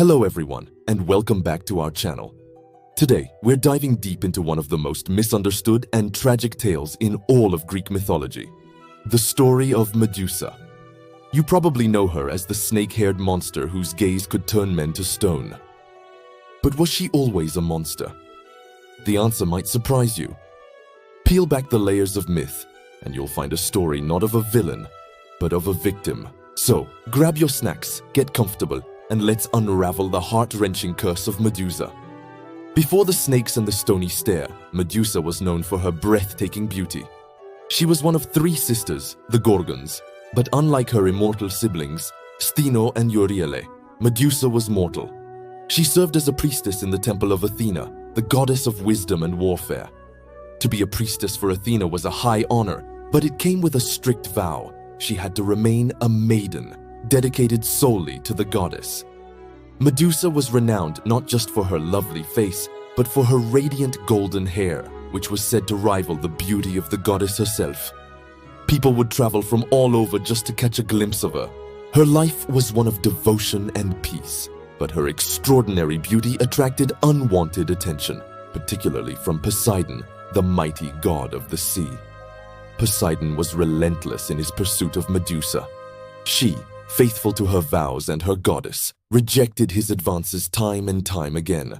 Hello everyone, and welcome back to our channel. Today, we're diving deep into one of the most misunderstood and tragic tales in all of Greek mythology, the story of Medusa. You probably know her as the snake-haired monster whose gaze could turn men to stone. But was she always a monster? The answer might surprise you. Peel back the layers of myth, and you'll find a story not of a villain, but of a victim. So, grab your snacks, get comfortable, and let's unravel the heart-wrenching curse of Medusa. Before the snakes and the stony stare, Medusa was known for her breathtaking beauty. She was one of three sisters, the Gorgons, but unlike her immortal siblings, Stheno and Euryale, Medusa was mortal. She served as a priestess in the temple of Athena, the goddess of wisdom and warfare. To be a priestess for Athena was a high honor, but it came with a strict vow. She had to remain a maiden, dedicated solely to the goddess. Medusa was renowned not just for her lovely face, but for her radiant golden hair, which was said to rival the beauty of the goddess herself. People would travel from all over just to catch a glimpse of her. Her life was one of devotion and peace, but her extraordinary beauty attracted unwanted attention, particularly from Poseidon, the mighty god of the sea. Poseidon was relentless in his pursuit of Medusa. She, faithful to her vows and her goddess, rejected his advances time and time again.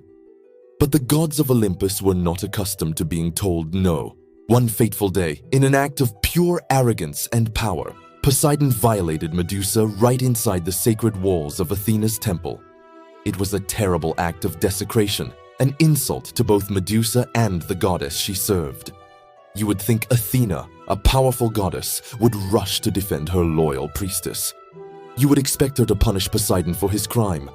But the gods of Olympus were not accustomed to being told no. One fateful day, in an act of pure arrogance and power, Poseidon violated Medusa right inside the sacred walls of Athena's temple. It was a terrible act of desecration, an insult to both Medusa and the goddess she served. You would think Athena, a powerful goddess, would rush to defend her loyal priestess. You would expect her to punish Poseidon for his crime.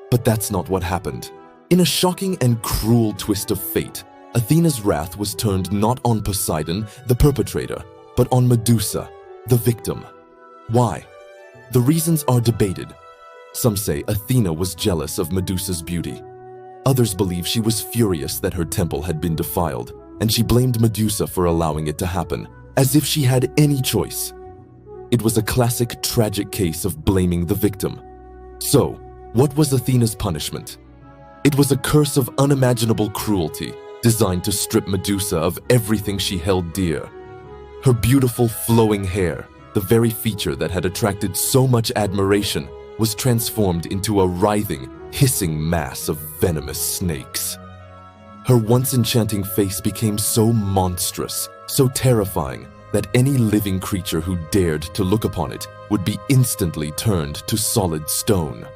But that's not what happened. In a shocking and cruel twist of fate, Athena's wrath was turned not on Poseidon, the perpetrator, but on Medusa, the victim. Why? The reasons are debated. Some say Athena was jealous of Medusa's beauty. Others believe she was furious that her temple had been defiled, and she blamed Medusa for allowing it to happen, as if she had any choice. It was a classic tragic case of blaming the victim. So, what was Athena's punishment? It was a curse of unimaginable cruelty, designed to strip Medusa of everything she held dear. Her beautiful flowing hair, the very feature that had attracted so much admiration, was transformed into a writhing, hissing mass of venomous snakes. Her once enchanting face became so monstrous, so terrifying, that any living creature who dared to look upon it would be instantly turned to solid stone.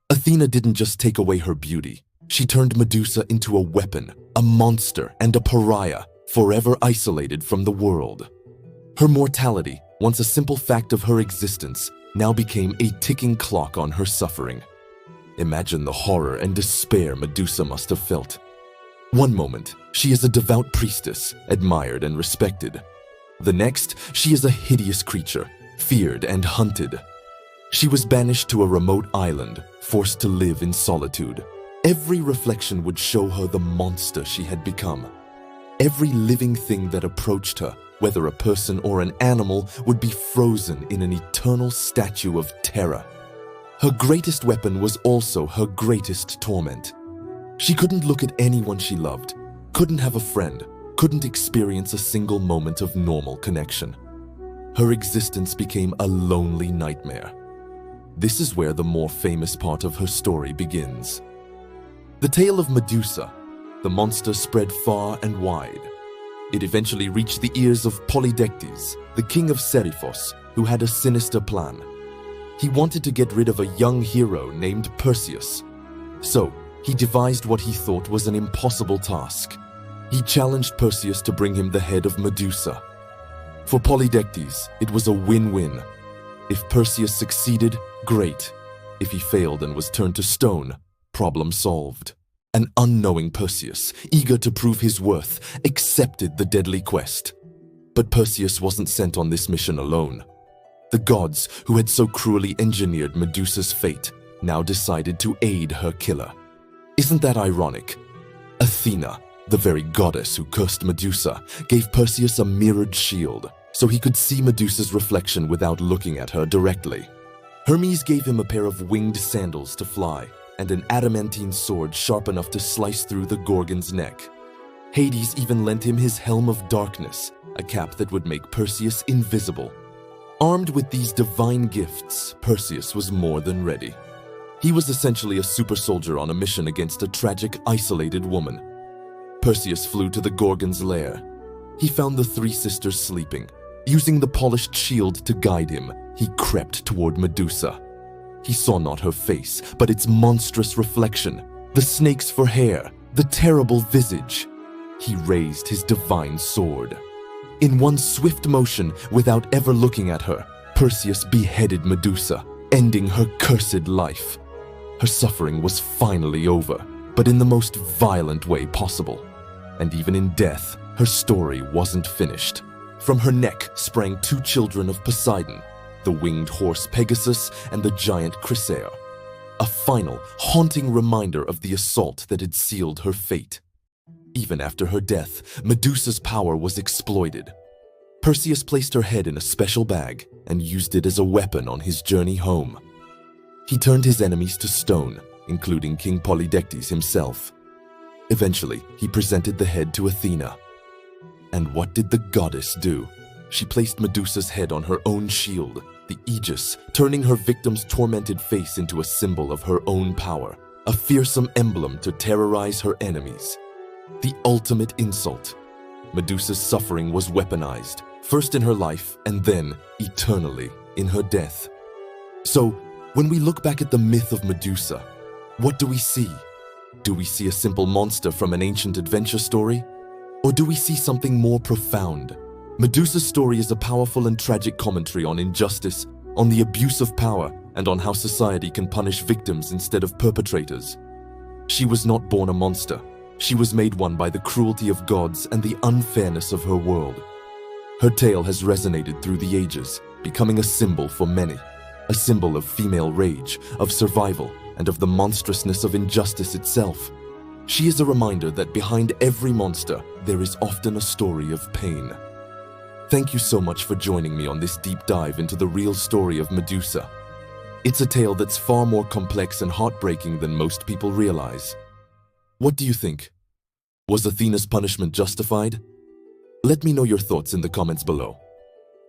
Athena didn't just take away her beauty. She turned Medusa into a weapon, a monster, and a pariah, forever isolated from the world. Her mortality, once a simple fact of her existence, now became a ticking clock on her suffering. Imagine the horror and despair Medusa must have felt. One moment, she is a devout priestess, admired and respected. The next, she is a hideous creature, feared and hunted. She was banished to a remote island, forced to live in solitude. Every reflection would show her the monster she had become. Every living thing that approached her, whether a person or an animal, would be frozen in an eternal statue of terror. Her greatest weapon was also her greatest torment. She couldn't look at anyone she loved, couldn't have a friend, couldn't experience a single moment of normal connection. Her existence became a lonely nightmare. This is where the more famous part of her story begins. The tale of Medusa, the monster, spread far and wide. It eventually reached the ears of Polydectes, the king of Seriphos, who had a sinister plan. He wanted to get rid of a young hero named Perseus. So, he devised what he thought was an impossible task. He challenged Perseus to bring him the head of Medusa. For Polydectes, it was a win-win. If Perseus succeeded, great. If he failed and was turned to stone, problem solved. An unknowing Perseus, eager to prove his worth, accepted the deadly quest. But Perseus wasn't sent on this mission alone. The gods, who had so cruelly engineered Medusa's fate, now decided to aid her killer. Isn't that ironic? Athena, the very goddess who cursed Medusa, gave Perseus a mirrored shield, so he could see Medusa's reflection without looking at her directly. Hermes gave him a pair of winged sandals to fly and an adamantine sword sharp enough to slice through the Gorgon's neck. Hades even lent him his helm of darkness, a cap that would make Perseus invisible. Armed with these divine gifts, Perseus was more than ready. He was essentially a super soldier on a mission against a tragic, isolated woman. Perseus flew to the Gorgon's lair. He found the three sisters sleeping. Using the polished shield to guide him, he crept toward Medusa. He saw not her face, but its monstrous reflection, the snakes for hair, the terrible visage. He raised his divine sword. In one swift motion, without ever looking at her, Perseus beheaded Medusa, ending her cursed life. Her suffering was finally over, but in the most violent way possible. And even in death, her story wasn't finished. From her neck sprang two children of Poseidon, the winged horse Pegasus and the giant Chrysaor. A final, haunting reminder of the assault that had sealed her fate. Even after her death, Medusa's power was exploited. Perseus placed her head in a special bag and used it as a weapon on his journey home. He turned his enemies to stone, including King Polydectes himself. Eventually, he presented the head to Athena. And what did the goddess do? She placed Medusa's head on her own shield, the Aegis, turning her victim's tormented face into a symbol of her own power, a fearsome emblem to terrorize her enemies. The ultimate insult. Medusa's suffering was weaponized, first in her life and then, eternally, in her death. So, when we look back at the myth of Medusa, what do we see? Do we see a simple monster from an ancient adventure story? Or do we see something more profound? Medusa's story is a powerful and tragic commentary on injustice, on the abuse of power, and on how society can punish victims instead of perpetrators. She was not born a monster. She was made one by the cruelty of gods and the unfairness of her world. Her tale has resonated through the ages, becoming a symbol for many. A symbol of female rage, of survival, and of the monstrousness of injustice itself. She is a reminder that behind every monster, there is often a story of pain. Thank you so much for joining me on this deep dive into the real story of Medusa. It's a tale that's far more complex and heartbreaking than most people realize. What do you think? Was Athena's punishment justified? Let me know your thoughts in the comments below.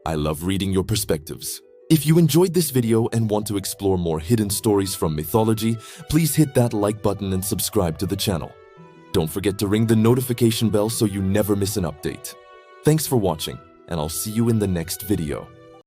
I love reading your perspectives. If you enjoyed this video and want to explore more hidden stories from mythology, please hit that like button and subscribe to the channel. Don't forget to ring the notification bell so you never miss an update. Thanks for watching, and I'll see you in the next video.